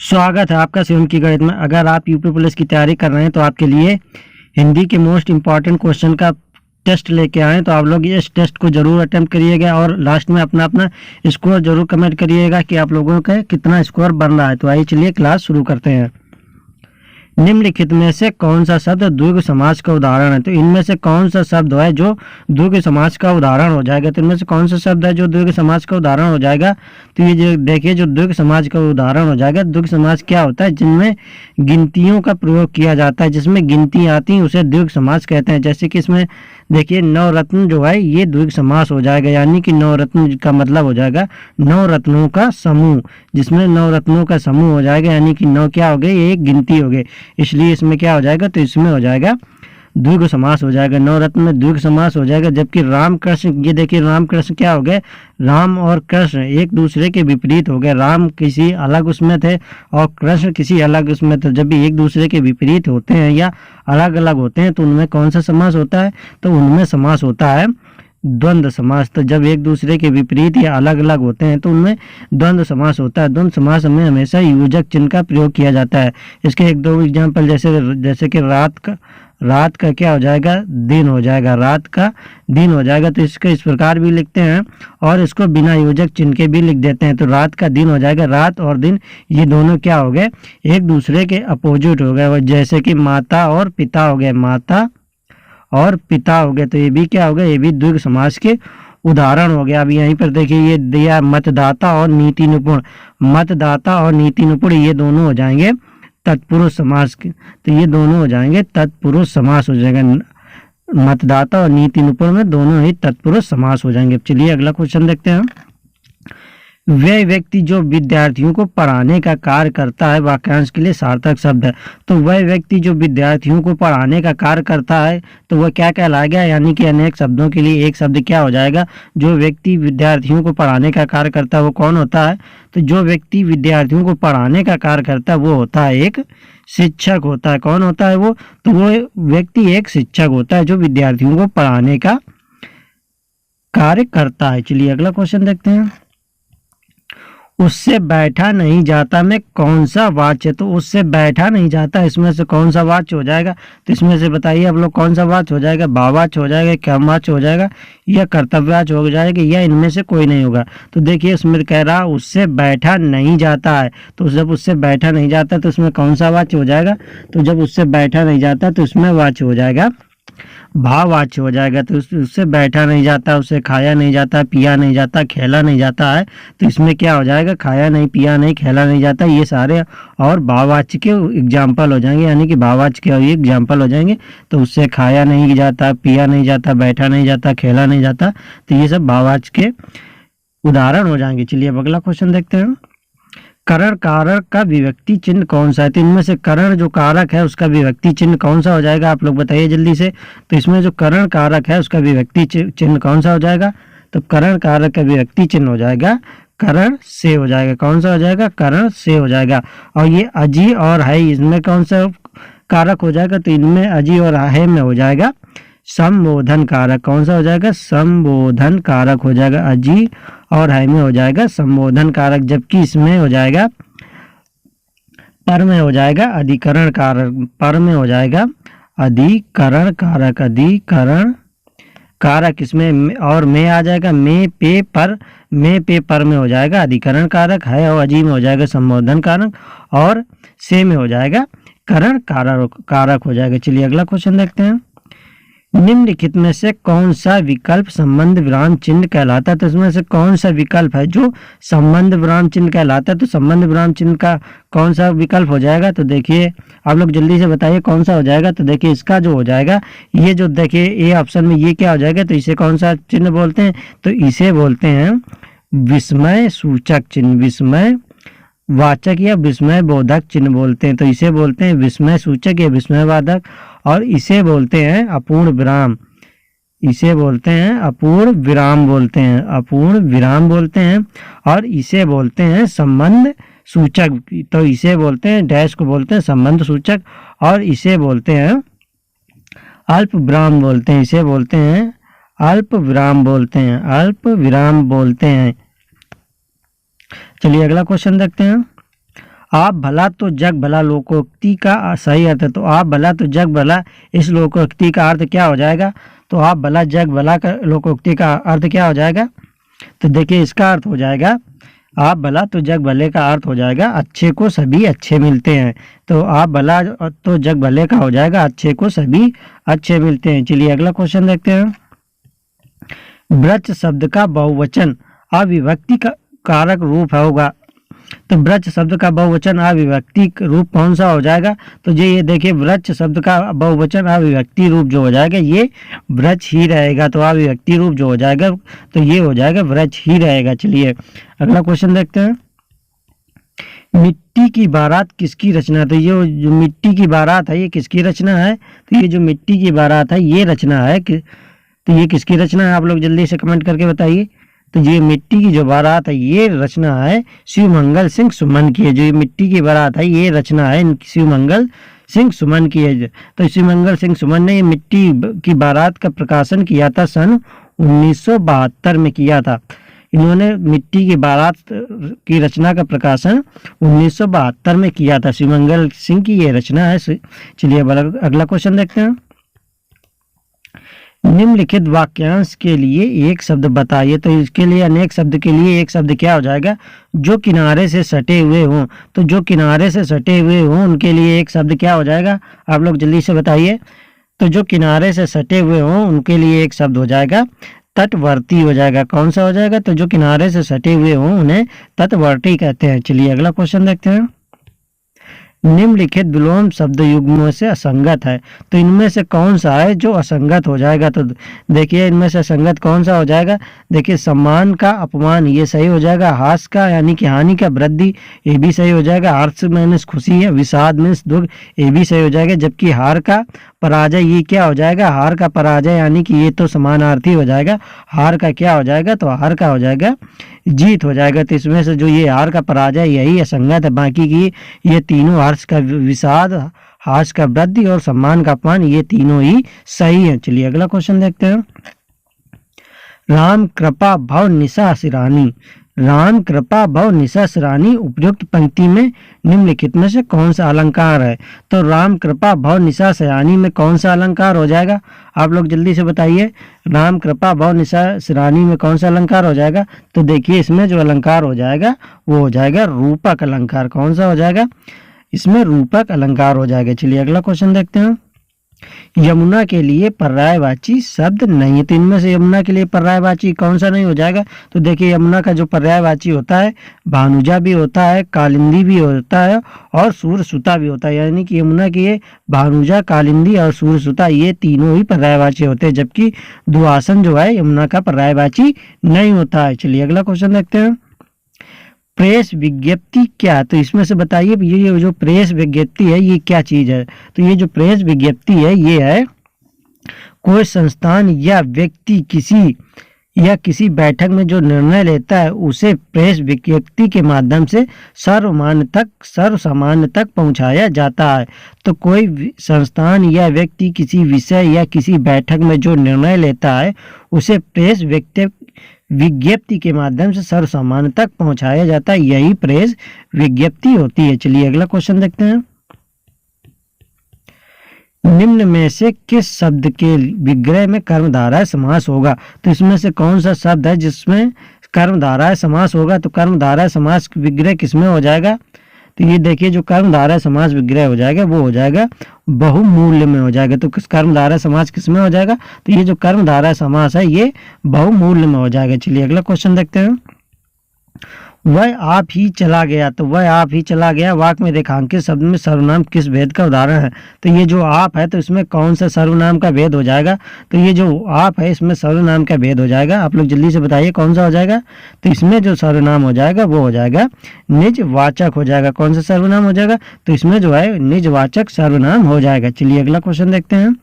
स्वागत है आपका शिवम की गणित में। अगर आप यूपी पुलिस की तैयारी कर रहे हैं तो आपके लिए हिंदी के मोस्ट इम्पॉर्टेंट क्वेश्चन का टेस्ट लेके आए, तो आप लोग इस टेस्ट को जरूर अटेम्प्ट करिएगा और लास्ट में अपना अपना स्कोर जरूर कमेंट करिएगा कि आप लोगों का कितना स्कोर बन रहा है। तो आइए चलिए क्लास शुरू करते हैं। निम्नलिखित में से कौन सा शब्द द्विगु समास का उदाहरण है? तो इनमें से कौन सा शब्द है जो द्विगु समास का उदाहरण हो जाएगा? तो इनमें से कौन सा शब्द है जो द्विगु समास का उदाहरण हो जाएगा? तो ये जो देखिए, जो द्विगु समास का उदाहरण हो जाएगा, द्विगु समास क्या होता है? जिनमें गिनतियों का प्रयोग किया जाता है, जिसमें गिनती आती है उसे द्विगु समास कहते हैं। जैसे कि इसमें देखिए, नवरत्न जो है ये द्विगु समास हो जाएगा, यानी कि नवरत्न का मतलब हो जाएगा नवरत्नों का समूह, जिसमें नवरत्नों का समूह हो जाएगा, यानी कि नौ क्या हो गए, ये एक गिनती हो गई, इसलिए इसमें क्या हो जाएगा, तो इसमें हो जाएगा द्विगु समास हो जाएगा। नवरत्न में द्विगु समास हो जाएगा। जबकि राम कृष्ण, ये देखिए राम कृष्ण क्या हो गए, राम और कृष्ण एक दूसरे के विपरीत हो गए। राम किसी अलग उसमें थे और कृष्ण किसी अलग उसमें थे। जब भी एक दूसरे के विपरीत होते हैं या अलग अलग होते हैं तो उनमें कौन सा समास होता है? तो उनमें समास होता है द्वंद्व समास। तो जब एक दूसरे के विपरीत या अलग अलग होते हैं तो उनमें द्वंद्व समास होता है। द्वंद्व समास में हमेशा योजक चिन्ह का प्रयोग किया जाता है। इसके एक दो एग्जाम्पल, जैसे कि रात का क्या हो जाएगा, दिन हो जाएगा, रात का दिन हो जाएगा। तो इसको इस प्रकार भी लिखते हैं और इसको बिना योजक चिन्ह के भी लिख देते हैं। तो रात का दिन हो जाएगा, रात और दिन ये दोनों क्या हो गए, एक दूसरे के अपोजिट हो गए। जैसे कि माता और पिता हो गए, माता और पिता हो गए, तो ये भी क्या हो गया, ये भी द्विगु समास के उदाहरण हो गया। अब यहीं पर देखिए ये दिया मतदाता और नीति निपुण, मतदाता और नीति निपुण ये दोनों हो जाएंगे तत्पुरुष समास के। तो ये दोनों हो जाएंगे तत्पुरुष समास हो जाएगा। मतदाता और नीति निपुण में दोनों ही तत्पुरुष समास हो जाएंगे। चलिए अगला क्वेश्चन देखते हैं। वह व्यक्ति जो विद्यार्थियों को पढ़ाने का कार्य करता है, वाक्यांश के लिए सार्थक शब्द है। तो वह व्यक्ति जो विद्यार्थियों को पढ़ाने का कार्य करता है तो वह क्या कहलाएगा, यानी कि अनेक शब्दों के लिए एक शब्द क्या हो जाएगा, जो व्यक्ति विद्यार्थियों को पढ़ाने का कार्य करता है वो कौन होता है? तो जो व्यक्ति विद्यार्थियों को पढ़ाने का कार्य करता है वो होता है एक शिक्षक होता है। कौन होता है वो? तो वो व्यक्ति एक शिक्षक होता है जो विद्यार्थियों को पढ़ाने का कार्य करता है। चलिए अगला क्वेश्चन देखते हैं। उससे बैठा नहीं जाता में कौन सा वाच्य? तो उससे बैठा नहीं जाता, इसमें से कौन सा वाच्य हो जाएगा? तो इसमें से बताइए आप लोग, कौन सा वाच्य हो जाएगा? भाववाच्य हो जाएगा, क्रमवाच्य हो जाएगा, या कर्तव्यवाच्य हो जाएगा, या इनमें से कोई नहीं होगा? तो देखिए इसमें कह रहा उससे बैठा नहीं जाता है, तो जब उससे बैठा नहीं जाता तो उसमें कौन सा वाच्य हो जाएगा? तो जब उससे बैठा नहीं जाता तो इसमें वाच्य हो जाएगा भाववाच्य हो जाएगा। तो उससे बैठा नहीं जाता, उससे खाया नहीं जाता, पिया नहीं जाता, खेला नहीं जाता है, तो इसमें क्या हो जाएगा, खाया नहीं, पिया नहीं, खेला नहीं जाता, ये सारे और भाववाच्य के एग्जाम्पल हो जाएंगे, यानी कि भाववाच्य के एग्जाम्पल हो जाएंगे। तो उससे खाया नहीं जाता, पिया नहीं जाता, बैठा नहीं जाता, खेला नहीं जाता, तो ये सब भाववाच्य के उदाहरण हो जाएंगे। चलिए अब अगला क्वेश्चन देखते हैं। करण कारक का विभक्ति चिन्ह कौन सा है? तो इनमें से करण जो कारक है उसका विभक्ति चिन्ह कौन सा हो जाएगा, आप लोग बताइए जल्दी से। तो इसमें जो करण कारक है उसका विभक्ति चिन्ह कौन सा हो जाएगा? तो करण कारक का विभक्ति चिन्ह हो जाएगा करण से हो जाएगा। कौन सा हो जाएगा? करण से हो जाएगा। और ये अजी और है, इसमें कौन सा कारक हो जाएगा? तो इनमें अजी और है में हो जाएगा संबोधन कारक। कौन सा हो जाएगा? संबोधन कारक हो जाएगा। अजी और है में हो जाएगा संबोधन कारक। जबकि इसमें हो जाएगा पर में हो जाएगा अधिकरण कारक। पर में हो जाएगा अधिकरण कारक। अधिकरण कारक इसमें और में आ जाएगा में पे पर, में पे पर में हो जाएगा अधिकरण कारक है, और अजी में हो जाएगा संबोधन कारक, और से में हो जाएगा करण कारक हो जाएगा। चलिए अगला क्वेश्चन देखते हैं। निम्नलिखित में से कौन सा विकल्प संबंध विराम चिन्ह कहलाता है? तो इसमें से कौन सा विकल्प है जो संबंध विराम चिन्ह कहलाता है? तो संबंध विराम चिन्ह का कौन सा विकल्प हो जाएगा? तो देखिए आप लोग जल्दी से बताइए कौन सा हो जाएगा। तो देखिए इसका जो हो जाएगा, ये जो देखिए ए ऑप्शन में ये क्या हो जाएगा, तो इसे कौन सा चिन्ह बोलते हैं? तो इसे बोलते हैं विस्मय सूचक चिन्ह, विस्मय वाचक या विस्मय बोधक चिन्ह बोलते हैं। तो इसे बोलते हैं विस्मय सूचक या विस्मय वाचक, और इसे बोलते हैं अपूर्ण विराम। इसे बोलते हैं अपूर्ण विराम बोलते हैं, अपूर्ण विराम बोलते हैं, और इसे बोलते हैं संबंध सूचक। तो इसे बोलते हैं डैश को बोलते हैं संबंध सूचक, और इसे बोलते हैं अल्प विराम बोलते हैं। इसे बोलते हैं अल्प विराम बोलते हैं, अल्प विराम बोलते हैं। चलिए अगला क्वेश्चन देखते हैं। आप भला तो जग भला लोकोक्ति का सही अर्थ है। तो आप भला तो जग भला, इस लोकोक्ति का अर्थ क्या हो जाएगा? तो आप भला जग भला का लोकोक्ति का अर्थ क्या हो जाएगा? तो देखिए इसका अर्थ हो जाएगा, आप भला तो जग भले का अर्थ हो जाएगा अच्छे को सभी अच्छे मिलते हैं। तो आप भला तो जग भले का हो जाएगा अच्छे को सभी अच्छे मिलते हैं। चलिए अगला क्वेश्चन देखते हैं। ब्रज शब्द का बहुवचन अविभक्ति का कारक रूप होगा। तो ब्रज शब्द का बहुवचन अविभक्ति रूप कौन सा हो जाएगा? तो ये देखिए ब्रज शब्द का बहुवचन अविभक्ति रूप जो हो जाएगा ये ब्रज ही रहेगा। तो अविभक्ति रूप जो हो जाएगा तो ये हो जाएगा ब्रज ही रहेगा। चलिए अगला क्वेश्चन देखते हैं। मिट्टी की बारात किसकी रचना? तो ये जो मिट्टी की बारात है ये किसकी रचना है? तो ये जो मिट्टी की बारात है ये रचना है तो ये किसकी रचना है? आप लोग जल्दी से कमेंट करके बताइए। तो ये मिट्टी की जो बारात है ये रचना है शिवमंगल सिंह सुमन की है। जो ये मिट्टी की बारात है ये रचना है शिवमंगल सिंह सुमन की है। तो शिवमंगल सिंह सुमन ने ये मिट्टी की बारात का प्रकाशन किया था सन 1972 में किया था। इन्होंने मिट्टी की बारात की रचना का प्रकाशन 1972 में किया था। शिवमंगल सिंह की ये रचना है। चलिए अगला क्वेश्चन देखते हैं। निम्नलिखित वाक्यांश के लिए एक शब्द बताइए। तो इसके लिए अनेक शब्द के लिए एक शब्द क्या हो जाएगा? जो किनारे से सटे हुए हों। तो जो किनारे से सटे हुए हों उनके लिए एक शब्द क्या हो जाएगा? आप लोग जल्दी से बताइए। तो जो किनारे से सटे हुए हों उनके लिए एक शब्द हो जाएगा तटवर्ती हो जाएगा। कौन सा हो जाएगा? तो जो किनारे से सटे हुए हों उन्हें तटवर्ती कहते हैं। चलिए अगला क्वेश्चन देखते हैं। निम्नलिखित विलोम शब्द युग्मों से असंगत है। तो इनमें से कौन सा है जो असंगत हो जाएगा? तो देखिए इनमें से असंगत कौन सा हो जाएगा? देखिए सम्मान का अपमान ये सही हो जाएगा। हास का यानी कि हानि का वृद्धि ये भी सही हो जाएगा। हर्ष मीन्स खुशी है, विषाद मीन्स दुख ये भी सही हो जाएगा। जबकि हार का पराजय ये क्या हो जाएगा? हार का पराजय यानी कि ये तो समानार्थी हो जाएगा। हार का क्या हो जाएगा? तो हार का हो जाएगा जीत हो जाएगा। तो इसमें से जो ये हार का पराजय यही असंगत है। बाकी की ये तीनों हर्ष का विषाद, हास का वृद्धि और सम्मान का अपमान ये तीनों ही सही है। चलिए अगला क्वेश्चन देखते हैं। राम कृपा भव निशा सिरानी। राम कृपा भव निशा सिरानी उपयुक्त पंक्ति में निम्नलिखित में से कौन सा अलंकार है? तो राम कृपा भव निशा सिरानी में कौन सा अलंकार हो जाएगा? आप लोग जल्दी से बताइए। राम कृपा भव निशा सिरानी में कौन सा अलंकार हो जाएगा? तो देखिए इसमें जो अलंकार हो जाएगा वो हो जाएगा रूपक अलंकार। कौन सा हो जाएगा? इसमें रूपक अलंकार हो जाएगा। चलिए अगला क्वेश्चन देखते हैं। यमुना के लिए पर्यायवाची शब्द नहीं है। तो इनमें से यमुना के लिए पर्यायवाची कौन सा नहीं हो जाएगा? तो देखिए यमुना का जो पर्यायवाची होता है भानुजा भी होता है, कालिंदी भी होता है और सूर्यसुता भी होता है। यानी कि यमुना के ये भानुजा, कालिंदी और सूर्यसुता ये तीनों ही पर्यायवाची होते हैं। जबकि दुआसन जो है यमुना का पर्यायवाची नहीं होता है। चलिए अगला क्वेश्चन देखते हैं। प्रेस विज्ञप्ति क्या है? तो इसमें से बताइए ये जो प्रेस विज्ञप्ति है ये क्या चीज है? तो ये जो प्रेस विज्ञप्ति है ये है कोई संस्थान या व्यक्ति किसी बैठक में जो निर्णय लेता है उसे प्रेस विज्ञप्ति के माध्यम से सर्वसामान्य तक पहुंचाया जाता है। तो कोई संस्थान या व्यक्ति किसी विषय या किसी बैठक में जो निर्णय लेता है उसे प्रेस विज्ञप्ति के माध्यम से सर्वसामान्य तक पहुंचाया जाता है। यही प्रेस विज्ञप्ति होती है। चलिए अगला क्वेश्चन देखते हैं। निम्न में से किस शब्द के विग्रह में कर्मधारय समास होगा? तो इसमें से कौन सा शब्द है जिसमें कर्मधारय समास होगा? तो कर्मधारय समास विग्रह किसमें हो जाएगा? तो ये देखिए जो कर्मधारय समास विग्रह हो जाएगा वो हो जाएगा बहुमूल्य में हो जाएगा। तो कर्मधारय समास किसमें हो जाएगा? तो ये जो कर्मधारय समास है ये बहुमूल्य में हो जाएगा। चलिए अगला क्वेश्चन देखते हैं। वह आप ही चला गया। तो वह आप ही चला गया वाक्य में रेखांकित शब्द में सर्वनाम किस भेद का उदाहरण है? तो ये जो आप है तो इसमें कौन सा सर्वनाम का भेद हो जाएगा? तो ये जो आप है इसमें सर्वनाम का भेद हो जाएगा। आप लोग जल्दी से बताइए कौन सा हो जाएगा? तो इसमें जो सर्वनाम हो जाएगा वो हो जाएगा निजवाचक हो जाएगा। कौन सा सर्वनाम हो जाएगा? तो इसमें जो है निजवाचक सर्वनाम हो जाएगा। चलिए अगला क्वेश्चन देखते हैं।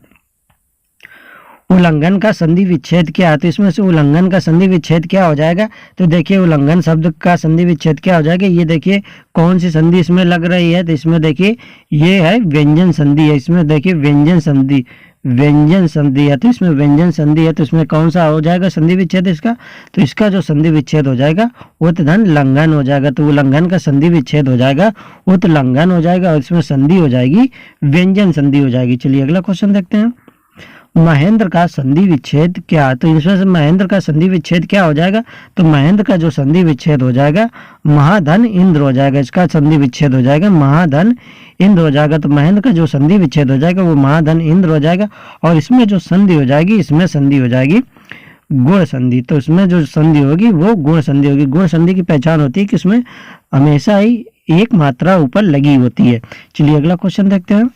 उल्लंघन का संधि विच्छेद क्या है? तो इसमें से उल्लंघन का संधि विच्छेद क्या हो जाएगा? तो देखिए उल्लंघन शब्द का संधि विच्छेद क्या हो जाएगा? ये देखिए कौन सी संधि इसमें लग रही है? तो इसमें देखिए ये है व्यंजन संधि है। इसमें देखिए व्यंजन संधि व्यंजन संधि है, तो इसमें व्यंजन संधि है, तो इसमें कौन सा हो जाएगा संधि विच्छेद इसका, तो इसका जो संधि विच्छेद हो जाएगा वो तो धन लंघन हो जाएगा, तो वो लंघन का संधि विच्छेद हो जाएगा वो तो लंघन हो जाएगा, और इसमें संधि हो जाएगी व्यंजन संधि हो जाएगी। चलिए अगला क्वेश्चन देखते हैं। महेंद्र का संधि विच्छेद क्या, तो इसमें से महेंद्र का संधि विच्छेद क्या हो जाएगा, तो महेंद्र का जो संधि विच्छेद हो जाएगा महाधन इंद्र हो जाएगा, इसका संधि विच्छेद हो जाएगा महाधन इंद्र हो जाएगा। तो महेंद्र का जो संधि विच्छेद हो जाएगा वो महाधन इंद्र हो जाएगा, और इसमें जो संधि हो जाएगी इसमें संधि हो जाएगी गुण संधि, तो इसमें जो संधि होगी वो गुण संधि होगी। गुण संधि की पहचान होती है कि उसमें हमेशा ही एक मात्रा ऊपर लगी होती है। चलिए अगला क्वेश्चन देखते हैं।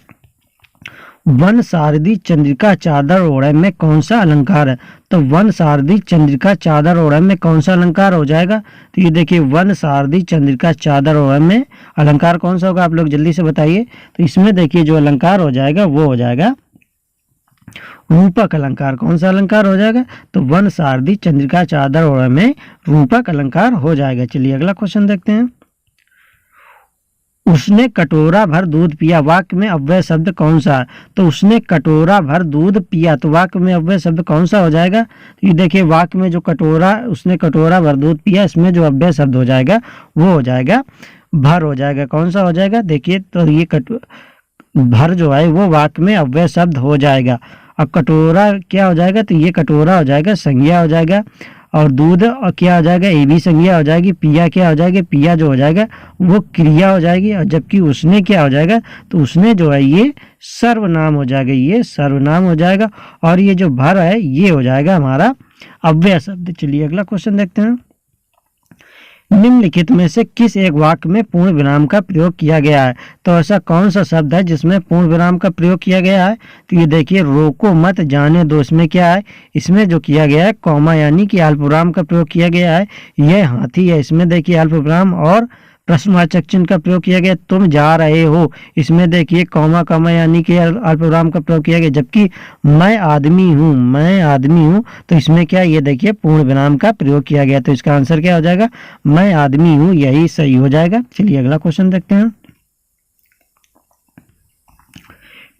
वन सारदी चंद्रिका चादर ओढ़े में कौन सा अलंकार है, तो वन सारदी चंद्रिका चादर ओढ़े में कौन सा अलंकार हो जाएगा, तो ये देखिए वन सारदी चंद्रिका चादर ओढ़े में अलंकार कौन सा होगा, आप लोग जल्दी से बताइए। तो इसमें देखिए जो अलंकार हो जाएगा वो हो जाएगा रूपक अलंकार। कौन सा अलंकार हो जाएगा, तो वन सारदी चंद्रिका चादर ओढ़े में रूपक अलंकार हो जाएगा। चलिए अगला क्वेश्चन देखते हैं। उसने कटोरा भर दूध पिया, वाक्य में अव्यय शब्द कौन सा है, तो उसने कटोरा भर दूध पिया, तो वाक्य में अव्यय शब्द कौन सा हो जाएगा, तो ये देखिए वाक्य में जो कटोरा उसने कटोरा भर दूध पिया, इसमें जो अव्यय शब्द हो जाएगा वो हो जाएगा भर हो जाएगा। कौन सा हो जाएगा, देखिए तो ये भर जो है वो वाक्य में अव्यय शब्द हो जाएगा। अब कटोरा क्या हो जाएगा, तो ये कटोरा हो जाएगा संज्ञा हो जाएगा, और दूध और क्या हो जाएगा ये भी संज्ञा हो जाएगी। पिया क्या हो जाएगी, पिया जो हो जाएगा वो क्रिया हो जाएगी, और जबकि उसने क्या हो जाएगा, तो उसने जो है ये सर्वनाम हो जाएगा, ये सर्वनाम हो जाएगा, और ये जो भर है ये हो जाएगा हमारा अव्यय शब्द। चलिए अगला क्वेश्चन देखते हैं। निम्नलिखित में से किस एक वाक्य में पूर्ण विराम का प्रयोग किया गया है, तो ऐसा कौन सा शब्द है जिसमें पूर्ण विराम का प्रयोग किया गया है, तो ये देखिए रोको मत जाने दो, इसमें क्या है, इसमें जो किया गया है कॉमा यानी कि अल्पविराम का प्रयोग किया गया है। यह हाथी है, इसमें देखिए अल्पविराम और प्रश्नवाचक चिन्ह का प्रयोग किया गया। तुम जा रहे हो, इसमें देखिए कॉमा कॉमा यानी कि अल्पविराम का प्रयोग किया गया। जबकि मैं आदमी हूँ, तो इसमें क्या ये देखिए पूर्ण विराम का प्रयोग किया गया, तो इसका आंसर क्या हो जाएगा, मैं आदमी हूँ, यही सही हो जाएगा। चलिए अगला क्वेश्चन देखते हैं।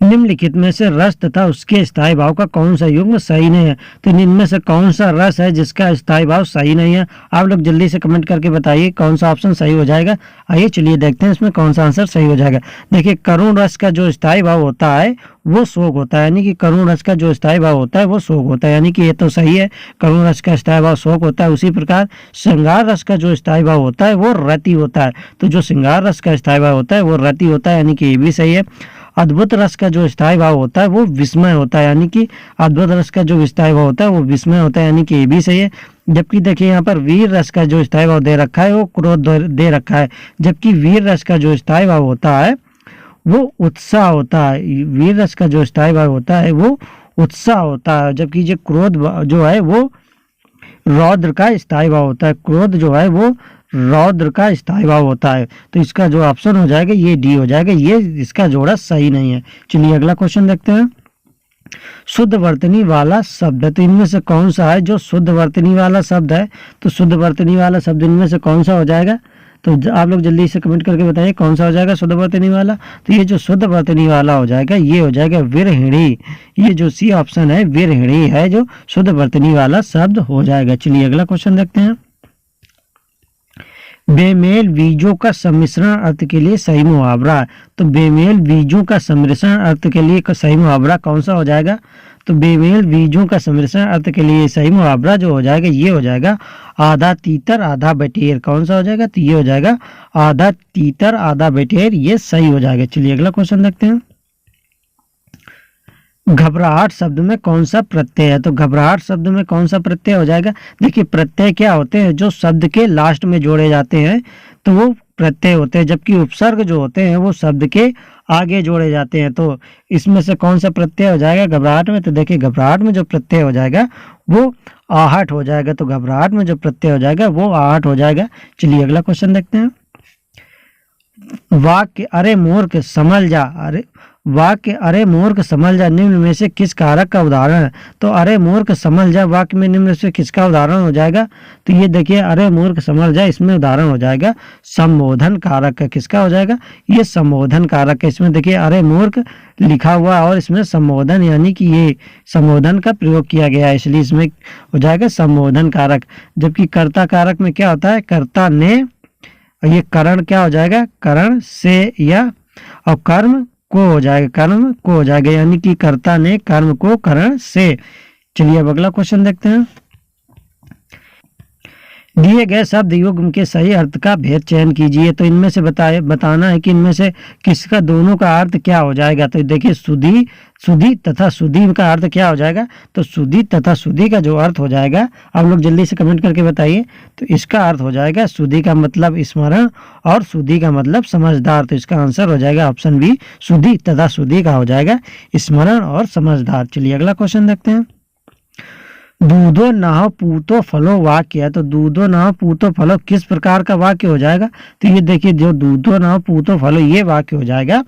निम्नलिखित में से रस तथा उसके स्थायी भाव का कौन सा युग्म सही नहीं है, तो इनमें से कौन सा रस है जिसका स्थायी भाव सही नहीं है, आप लोग जल्दी से कमेंट करके बताइए कौन सा ऑप्शन सही हो जाएगा। आइए चलिए देखते हैं इसमें कौन सा आंसर सही हो जाएगा। देखिए करुण रस का जो स्थायी भाव होता है वो शोक होता है, यानी कि करुण रस का जो स्थायी भाव होता है वो शोक होता है, यानी कि ये तो सही है, करुण रस का स्थायी भाव शोक होता है। उसी प्रकार श्रृंगार रस का जो स्थायी भाव होता है वो रति होता है, तो जो श्रृंगार रस का स्थायी भाव होता है वो रति होता है, यानी कि ये भी सही है। अद्भुत रस का जो स्थायी भाव होता है वो विस्मय होता है, यानी कि अद्भुत रस का जो स्थायी भाव होता है वो विस्मय होता है, यानी कि ये भी सही है। जबकि देखिए यहाँ पर वीर रस का जो स्थायी भाव दे रखा है वो क्रोध दे रखा है, जबकि वीर रस का जो स्थायी भाव होता है वो उत्साह होता है। वीर रस का जो स्थायी भाव होता है वो उत्साह होता है, जबकि जो क्रोध जो है वो रौद्र का स्थायी भाव होता है, क्रोध जो है वो रौद्र का स्थायी भाव होता है। तो इसका जो ऑप्शन हो जाएगा ये डी हो जाएगा, ये इसका जोड़ा सही नहीं है। चलिए अगला क्वेश्चन देखते हैं। शुद्ध वर्तनी वाला शब्द है, तो इनमें से कौन सा है जो शुद्ध वर्तनी वाला शब्द है, तो शुद्ध वर्तनी वाला शब्द इनमें से कौन सा हो जाएगा, तो आप लोग जल्दी से कमेंट करके बताइए कौन सा हो जाएगा शुद्ध वर्तनी वाला। तो ये जो शुद्ध वर्तनी वाला हो जाएगा ये हो जाएगा विरहिणी, ये जो सी ऑप्शन है विरहिणी है जो शुद्ध वर्तनी वाला शब्द हो जाएगा। चलिए अगला क्वेश्चन देखते हैं। बेमेल बीजों का सम्मिश्रण अर्थ के लिए सही मुहावरा है, तो बेमेल बीजों का सम्मिश्रण अर्थ के लिए सही मुहावरा कौन सा हो जाएगा, तो बेमेल बीजों का सम्मिश्रण अर्थ के लिए सही मुहावरा जो हो जाएगा ये हो जाएगा आधा तीतर आधा बटेर। कौन सा हो जाएगा, तो ये हो जाएगा आधा तीतर आधा बटेर, ये सही हो जाएगा। चलिए अगला क्वेश्चन देखते हैं। घबराहट शब्द में कौन सा प्रत्यय है, तो घबराहट शब्द में कौन सा प्रत्यय हो जाएगा। देखिए प्रत्यय क्या होते हैं जो शब्द के लास्ट में जोड़े जाते हैं तो वो प्रत्यय होते हैं, जबकि उपसर्ग जो होते हैं वो शब्द के आगे जोड़े जाते हैं। तो इसमें से कौन सा प्रत्यय हो जाएगा घबराहट में, तो देखिए घबराहट में जो प्रत्यय हो जाएगा वो आहट हो जाएगा, तो घबराहट में जो प्रत्यय हो जाएगा वो आहट हो जाएगा। चलिए अगला क्वेश्चन देखते हैं। वाक्य अरे मूर्ख संभल जा, अरे वाक्य अरे मूर्ख समझ जा निम्न में से किस कारक का उदाहरण है। तो अरे मूर्ख समझ जा वाक्य में निम्न से किसका उदाहरण हो जाएगा। तो ये देखिए अरे मूर्ख समझ जा, इसमें उदाहरण हो जाएगा संबोधन कारक का। किसका हो जाएगा, ये संबोधन कारक है। इसमें देखिए अरे मूर्ख लिखा हुआ और इसमें संबोधन यानी कि ये संबोधन का प्रयोग किया गया है, इसलिए इसमें हो जाएगा संबोधन कारक। जबकि कर्ता कारक में क्या होता है, कर्ता ने, और ये करण क्या हो जाएगा, करण से, या और कर्म को हो जाएगा, कर्म को हो जाएगा, यानी कि कर्ता ने कर्म को करण से। चलिए अब अगला क्वेश्चन देखते हैं। दिए गए शब्द युग्म के सही अर्थ का भेद चयन कीजिए। तो इनमें से बताना है कि इनमें से किसका दोनों का अर्थ क्या हो जाएगा। तो देखिए सुधी, सुधी तथा सुधी का अर्थ क्या हो जाएगा। तो सुधी तथा सुधी का जो अर्थ हो जाएगा, आप लोग जल्दी से कमेंट करके बताइए। तो इसका अर्थ हो जाएगा सुधी का मतलब स्मरण और सुधी का मतलब समझदार। तो इसका आंसर हो जाएगा ऑप्शन बी, सुधी तथा सुधी का हो जाएगा स्मरण और समझदार। चलिए अगला क्वेश्चन देखते हैं। दूधो नहो पूतो फलो वाक्य है। तो दूधो नहो पूतो फलो किस प्रकार का वाक्य हो जाएगा। तो ये देखिए जो दूधो नहो पूतो फलो ये वाक्य हो जाएगा,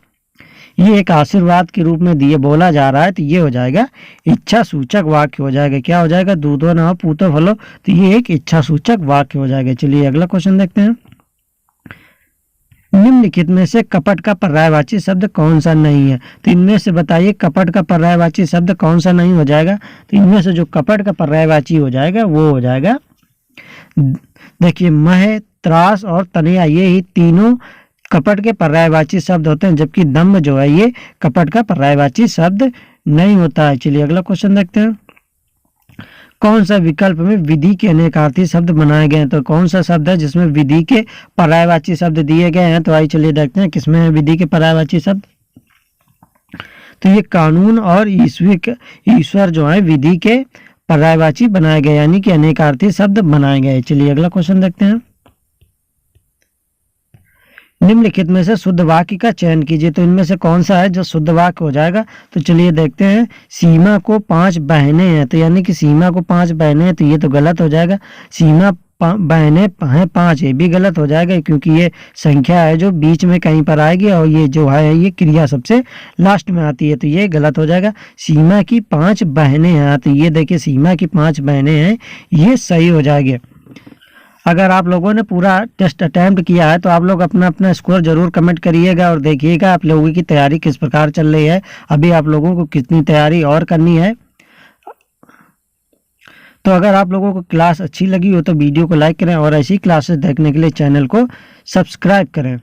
ये एक आशीर्वाद के रूप में दिए बोला जा रहा है। तो ये हो जाएगा इच्छा सूचक वाक्य हो जाएगा। क्या हो जाएगा, दूधो नहो पूतो फलो, तो ये एक इच्छा सूचक वाक्य हो जाएगा। चलिए अगला क्वेश्चन देखते हैं। निम्नलिखित में से कपट का पर्यायवाची शब्द कौन सा नहीं है। तो इनमें से बताइए कपट का पर्यायवाची शब्द कौन सा नहीं हो जाएगा। तो इनमें से जो कपट का पर्यायवाची हो जाएगा वो हो जाएगा, देखिए मह, त्रास और तनया, ये ही तीनों कपट के पर्यायवाची शब्द होते हैं, जबकि दम्भ जो है ये कपट का पर्यायवाची शब्द नहीं होता है। चलिए अगला क्वेश्चन देखते हैं। कौन सा विकल्प में विधि के अनेकार्थी शब्द बनाए गए हैं। तो कौन सा शब्द है जिसमें विधि के पर्यायवाची शब्द दिए गए हैं। तो आइए चलिए देखते हैं किसमें है विधि के पर्यायवाची शब्द। तो ये कानून और ईश्वर जो है विधि के पर्यायवाची बनाए गए, यानी कि अनेकार्थी शब्द बनाए गए। चलिए अगला क्वेश्चन देखते हैं। निम्नलिखित में से शुद्ध वाक्य का चयन कीजिए। तो इनमें से कौन सा है जो शुद्ध वाक्य हो जाएगा। तो चलिए देखते हैं। सीमा को 5 बहनें हैं, तो यानी कि सीमा को 5 बहनें हैं, तो ये तो गलत हो जाएगा। सीमा बहनें हैं 5, ये भी गलत हो जाएगा, क्योंकि ये संख्या है जो बीच में कहीं पर आएगी और ये जो है ये क्रिया सबसे लास्ट में आती है, तो ये गलत हो जाएगा। सीमा की 5 बहनें हैं, तो ये देखिए सीमा की 5 बहनें हैं, ये सही हो जाएगी। अगर आप लोगों ने पूरा टेस्ट अटेम्प्ट किया है तो आप लोग अपना अपना स्कोर जरूर कमेंट करिएगा और देखिएगा आप लोगों की तैयारी किस प्रकार चल रही है, अभी आप लोगों को कितनी तैयारी और करनी है। तो अगर आप लोगों को क्लास अच्छी लगी हो तो वीडियो को लाइक करें और ऐसी क्लासेस देखने के लिए चैनल को सब्सक्राइब करें।